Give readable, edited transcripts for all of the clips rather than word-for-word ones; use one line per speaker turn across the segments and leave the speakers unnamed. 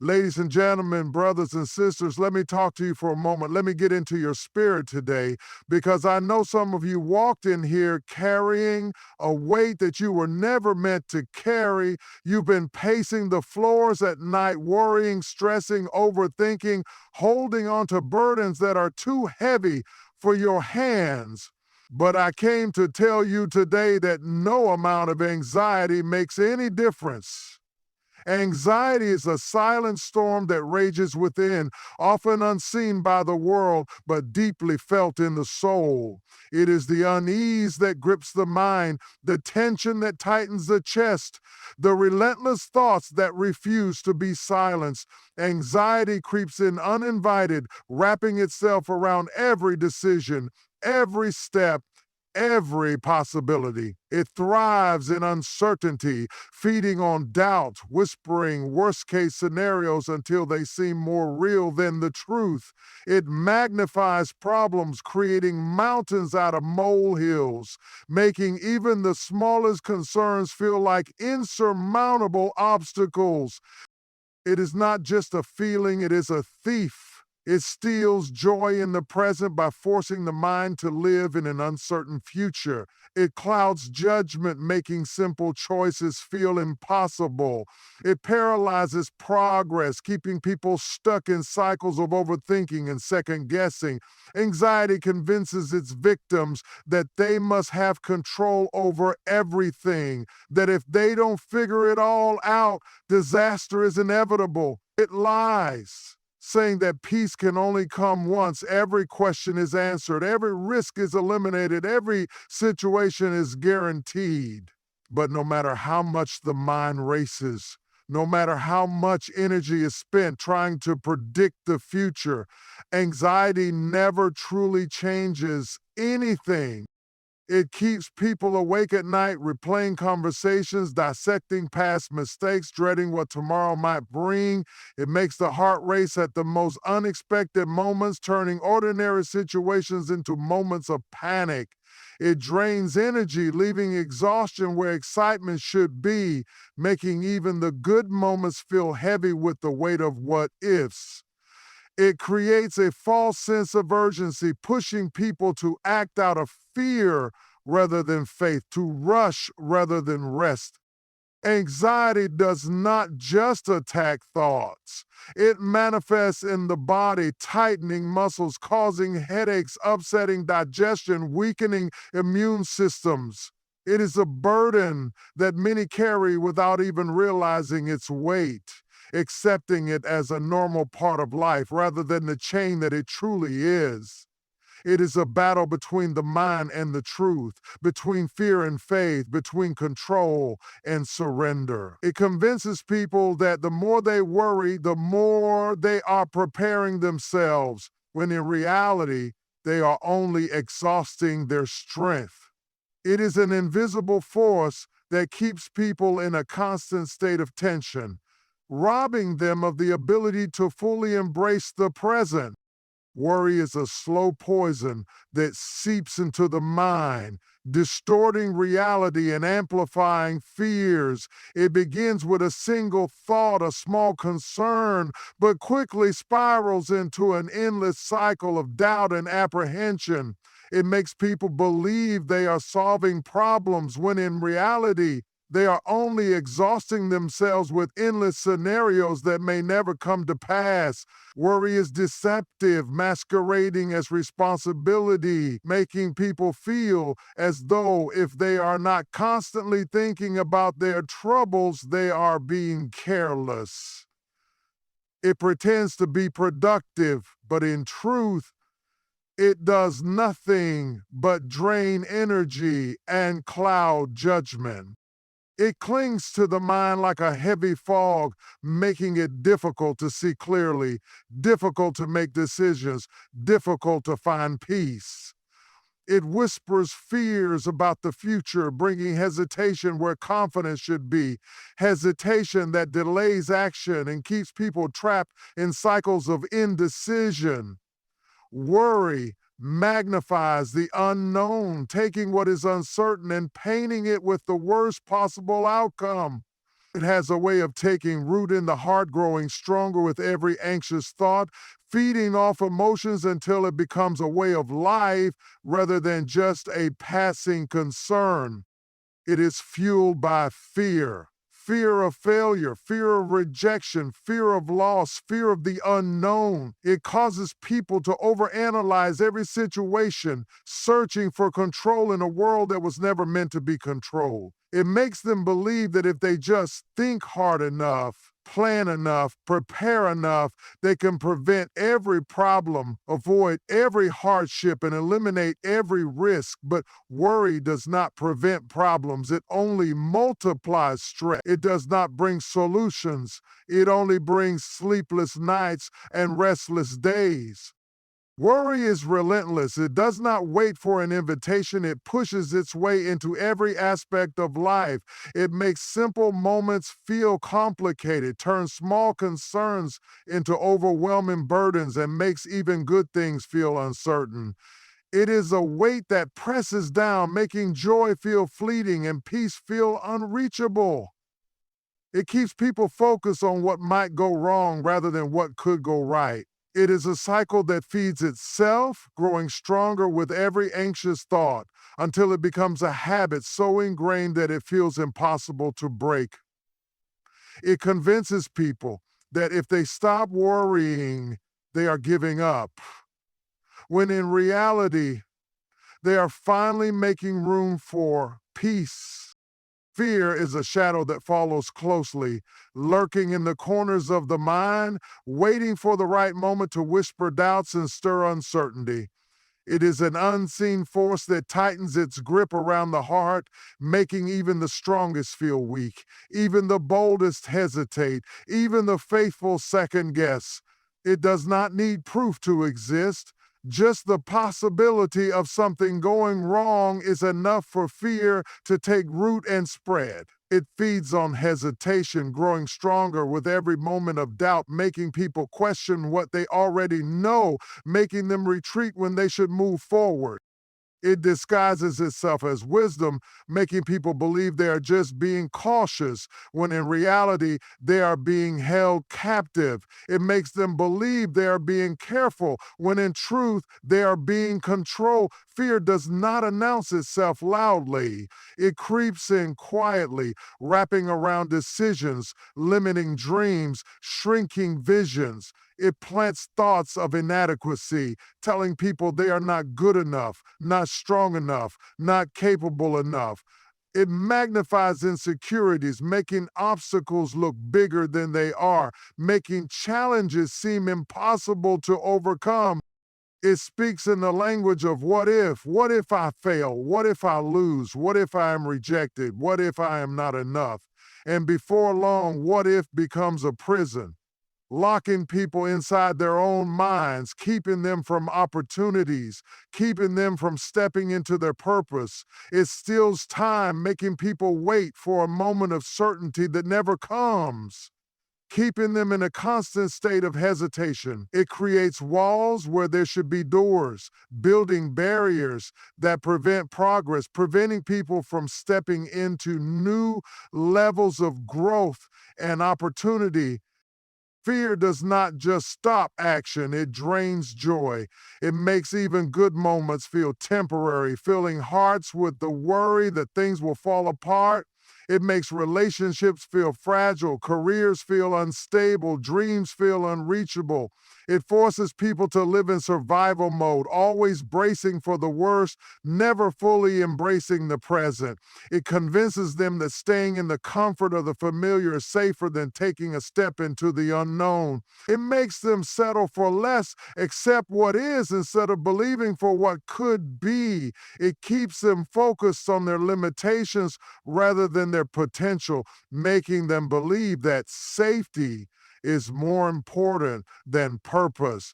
Ladies and gentlemen, brothers and sisters, let me talk to you for a moment. Let me get into your spirit today because I know some of you walked in here carrying a weight that you were never meant to carry. You've been pacing the floors at night, worrying, stressing, overthinking, holding on to burdens that are too heavy for your hands. But I came to tell you today that no amount of anxiety makes any difference. Anxiety is a silent storm that rages within, often unseen by the world, but deeply felt in the soul. It is the unease that grips the mind, the tension that tightens the chest, the relentless thoughts that refuse to be silenced. Anxiety creeps in uninvited, wrapping itself around every decision, every step, every possibility. It thrives in uncertainty, feeding on doubt, whispering worst case scenarios until they seem more real than the truth. It magnifies problems, creating mountains out of molehills, making even the smallest concerns feel like insurmountable obstacles. It is not just a feeling, it is a thief. It steals joy in the present by forcing the mind to live in an uncertain future. It clouds judgment, making simple choices feel impossible. It paralyzes progress, keeping people stuck in cycles of overthinking and second guessing. Anxiety convinces its victims that they must have control over everything, that if they don't figure it all out, disaster is inevitable. It lies, saying that peace can only come once every question is answered, every risk is eliminated, every situation is guaranteed. But no matter how much the mind races, no matter how much energy is spent trying to predict the future, anxiety never truly changes anything. It keeps people awake at night, replaying conversations, dissecting past mistakes, dreading what tomorrow might bring. It makes the heart race at the most unexpected moments, turning ordinary situations into moments of panic. It drains energy, leaving exhaustion where excitement should be, making even the good moments feel heavy with the weight of what ifs. It creates a false sense of urgency, pushing people to act out of fear rather than faith, to rush rather than rest. Anxiety does not just attack thoughts. It manifests in the body, tightening muscles, causing headaches, upsetting digestion, weakening immune systems. It is a burden that many carry without even realizing its weight, accepting it as a normal part of life rather than the chain that it truly is. It is a battle between the mind and the truth, between fear and faith, between control and surrender. It convinces people that the more they worry, the more they are preparing themselves, when in reality, they are only exhausting their strength. It is an invisible force that keeps people in a constant state of tension, robbing them of the ability to fully embrace the present. Worry is a slow poison that seeps into the mind, distorting reality and amplifying fears. It begins with a single thought, a small concern, but quickly spirals into an endless cycle of doubt and apprehension. It makes people believe they are solving problems when in reality, they are only exhausting themselves with endless scenarios that may never come to pass. Worry is deceptive, masquerading as responsibility, making people feel as though if they are not constantly thinking about their troubles, they are being careless. It pretends to be productive, but in truth, it does nothing but drain energy and cloud judgment. It clings to the mind like a heavy fog, making it difficult to see clearly, difficult to make decisions, difficult to find peace. It whispers fears about the future, bringing hesitation where confidence should be, hesitation that delays action and keeps people trapped in cycles of indecision. Worry magnifies the unknown, taking what is uncertain and painting it with the worst possible outcome. It has a way of taking root in the heart, growing stronger with every anxious thought, feeding off emotions until it becomes a way of life rather than just a passing concern. It is fueled by fear. Fear of failure, fear of rejection, fear of loss, fear of the unknown. It causes people to overanalyze every situation, searching for control in a world that was never meant to be controlled. It makes them believe that if they just think hard enough, plan enough, prepare enough, they can prevent every problem, avoid every hardship, and eliminate every risk. But worry does not prevent problems, it only multiplies stress. It does not bring solutions, it only brings sleepless nights and restless days. Worry is relentless. It does not wait for an invitation. It pushes its way into every aspect of life. It makes simple moments feel complicated, turns small concerns into overwhelming burdens, and makes even good things feel uncertain. It is a weight that presses down, making joy feel fleeting and peace feel unreachable. It keeps people focused on what might go wrong rather than what could go right. It is a cycle that feeds itself, growing stronger with every anxious thought until it becomes a habit so ingrained that it feels impossible to break. It convinces people that if they stop worrying, they are giving up, when in reality, they are finally making room for peace. Fear is a shadow that follows closely, lurking in the corners of the mind, waiting for the right moment to whisper doubts and stir uncertainty. It is an unseen force that tightens its grip around the heart, making even the strongest feel weak, even the boldest hesitate, even the faithful second guess. It does not need proof to exist. Just the possibility of something going wrong is enough for fear to take root and spread. It feeds on hesitation, growing stronger with every moment of doubt, making people question what they already know, making them retreat when they should move forward. It disguises itself as wisdom, making people believe they are just being cautious, when in reality, they are being held captive. It makes them believe they are being careful, when in truth, they are being controlled. Fear does not announce itself loudly. It creeps in quietly, wrapping around decisions, limiting dreams, shrinking visions. It plants thoughts of inadequacy, telling people they are not good enough, not strong enough, not capable enough. It magnifies insecurities, making obstacles look bigger than they are, making challenges seem impossible to overcome. It speaks in the language of what if? What if I fail? What if I lose? What if I am rejected? What if I am not enough? And before long, what if becomes a prison, locking people inside their own minds, keeping them from opportunities, keeping them from stepping into their purpose. It steals time, making people wait for a moment of certainty that never comes, keeping them in a constant state of hesitation. It creates walls where there should be doors, building barriers that prevent progress, preventing people from stepping into new levels of growth and opportunity. Fear does not just stop action, it drains joy. It makes even good moments feel temporary, filling hearts with the worry that things will fall apart. It makes relationships feel fragile, careers feel unstable, dreams feel unreachable. It forces people to live in survival mode, always bracing for the worst, never fully embracing the present. It convinces them that staying in the comfort of the familiar is safer than taking a step into the unknown. It makes them settle for less, accept what is instead of believing for what could be. It keeps them focused on their limitations rather than their potential, making them believe that safety is more important than purpose.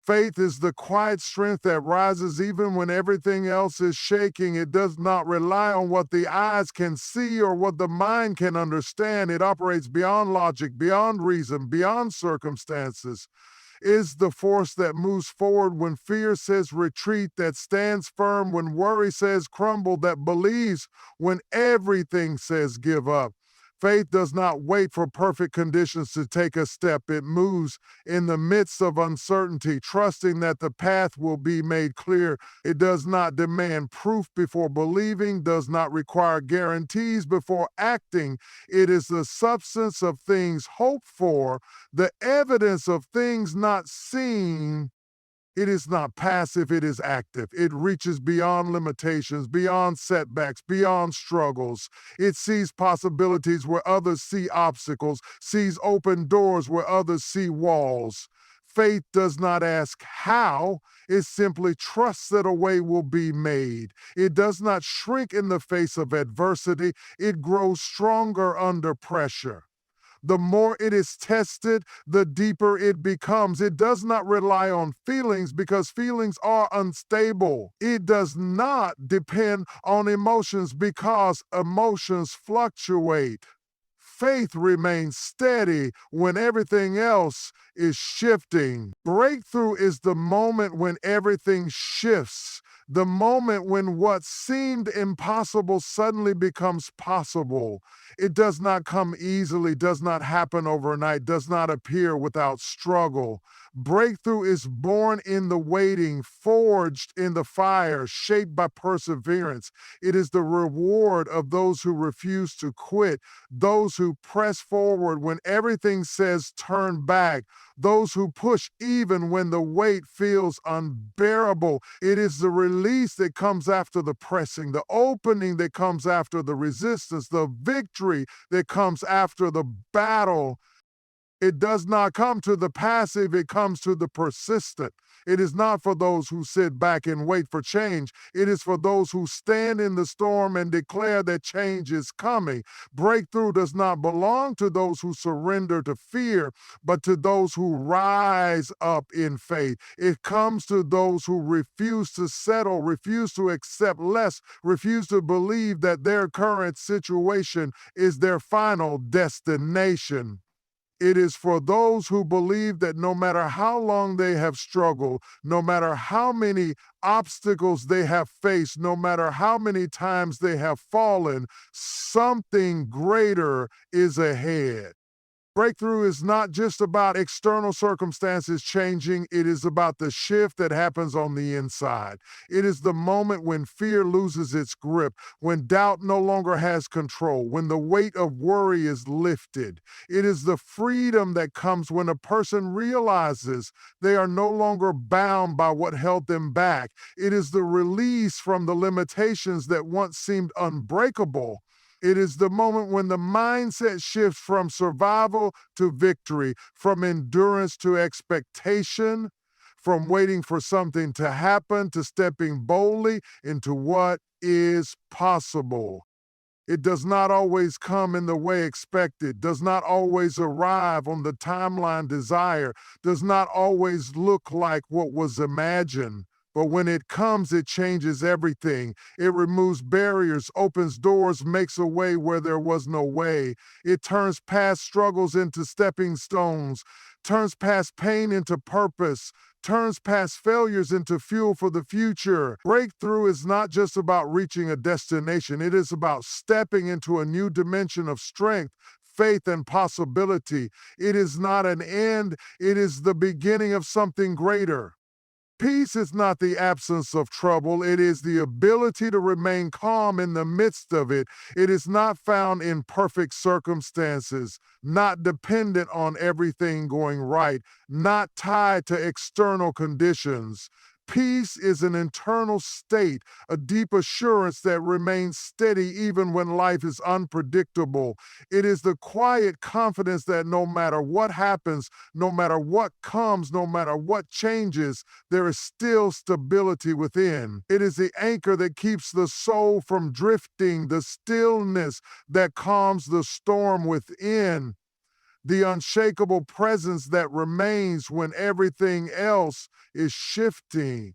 Faith is the quiet strength that rises even when everything else is shaking. It does not rely on what the eyes can see or what the mind can understand. It operates beyond logic, beyond reason, beyond circumstances. Is the force that moves forward when fear says retreat, that stands firm when worry says crumble, that believes when everything says give up. Faith does not wait for perfect conditions to take a step. It moves in the midst of uncertainty, trusting that the path will be made clear. It does not demand proof before believing, does not require guarantees before acting. It is the substance of things hoped for, the evidence of things not seen. It is not passive, it is active. It reaches beyond limitations, beyond setbacks, beyond struggles. It sees possibilities where others see obstacles, sees open doors where others see walls. Faith does not ask how, it simply trusts that a way will be made. It does not shrink in the face of adversity, it grows stronger under pressure. The more it is tested, the deeper it becomes. It does not rely on feelings because feelings are unstable. It does not depend on emotions because emotions fluctuate. Faith remains steady when everything else is shifting. Breakthrough is the moment when everything shifts, the moment when what seemed impossible suddenly becomes possible. It does not come easily, does not happen overnight, does not appear without struggle. Breakthrough is born in the waiting, forged in the fire, shaped by perseverance. It is the reward of those who refuse to quit, those who press forward when everything says turn back, those who push even when the weight feels unbearable. It is the release that comes after the pressing, the opening that comes after the resistance, the victory that comes after the battle. It does not come to the passive, it comes to the persistent. It is not for those who sit back and wait for change. It is for those who stand in the storm and declare that change is coming. Breakthrough does not belong to those who surrender to fear, but to those who rise up in faith. It comes to those who refuse to settle, refuse to accept less, refuse to believe that their current situation is their final destination. It is for those who believe that no matter how long they have struggled, no matter how many obstacles they have faced, no matter how many times they have fallen, something greater is ahead. Breakthrough is not just about external circumstances changing, it is about the shift that happens on the inside. It is the moment when fear loses its grip, when doubt no longer has control, when the weight of worry is lifted. It is the freedom that comes when a person realizes they are no longer bound by what held them back. It is the release from the limitations that once seemed unbreakable. It is the moment when the mindset shifts from survival to victory, from endurance to expectation, from waiting for something to happen to stepping boldly into what is possible. It does not always come in the way expected, does not always arrive on the timeline desired, does not always look like what was imagined. But when it comes, it changes everything. It removes barriers, opens doors, makes a way where there was no way. It turns past struggles into stepping stones, turns past pain into purpose, turns past failures into fuel for the future. Breakthrough is not just about reaching a destination, it is about stepping into a new dimension of strength, faith, and possibility. It is not an end, it is the beginning of something greater. Peace is not the absence of trouble, it is the ability to remain calm in the midst of it. It is not found in perfect circumstances, not dependent on everything going right, not tied to external conditions. Peace is an internal state, a deep assurance that remains steady even when life is unpredictable. It is the quiet confidence that no matter what happens, no matter what comes, no matter what changes, there is still stability within. It is the anchor that keeps the soul from drifting, the stillness that calms the storm within, the unshakable presence that remains when everything else is shifting.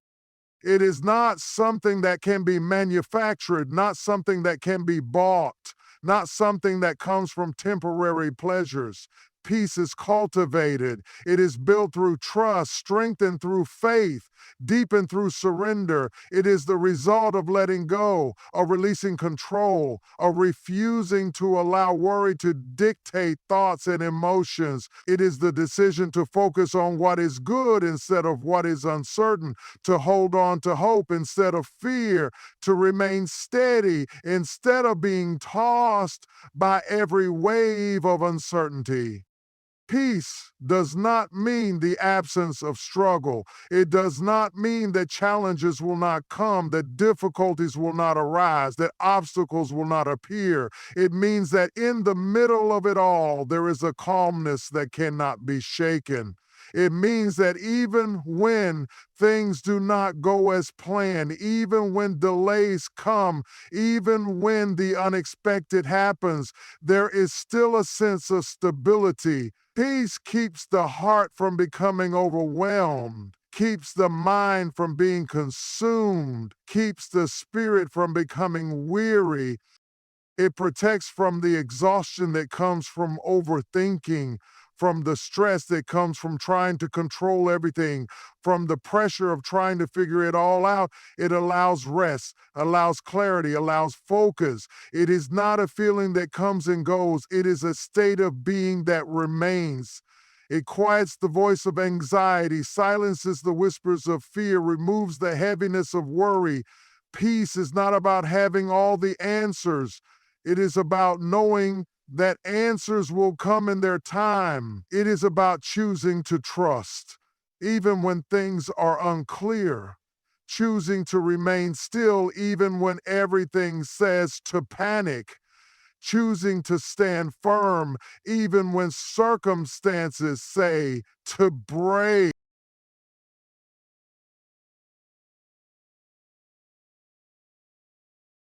It is not something that can be manufactured, not something that can be bought, not something that comes from temporary pleasures. Peace is cultivated. It is built through trust, strengthened through faith, deepened through surrender. It is the result of letting go, of releasing control, of refusing to allow worry to dictate thoughts and emotions. It is the decision to focus on what is good instead of what is uncertain, to hold on to hope instead of fear, to remain steady instead of being tossed by every wave of uncertainty. Peace does not mean the absence of struggle. It does not mean that challenges will not come, that difficulties will not arise, that obstacles will not appear. It means that in the middle of it all, there is a calmness that cannot be shaken. It means that even when things do not go as planned, even when delays come, even when the unexpected happens, there is still a sense of stability. Peace keeps the heart from becoming overwhelmed, keeps the mind from being consumed, keeps the spirit from becoming weary. It protects from the exhaustion that comes from overthinking, from the stress that comes from trying to control everything, from the pressure of trying to figure it all out. It allows rest, allows clarity, allows focus. It is not a feeling that comes and goes, it is a state of being that remains. It quiets the voice of anxiety, silences the whispers of fear, removes the heaviness of worry. Peace is not about having all the answers. It is about knowing that answers will come in their time. It is about choosing to trust, even when things are unclear. Choosing to remain still, even when everything says to panic. Choosing to stand firm, even when circumstances say to break.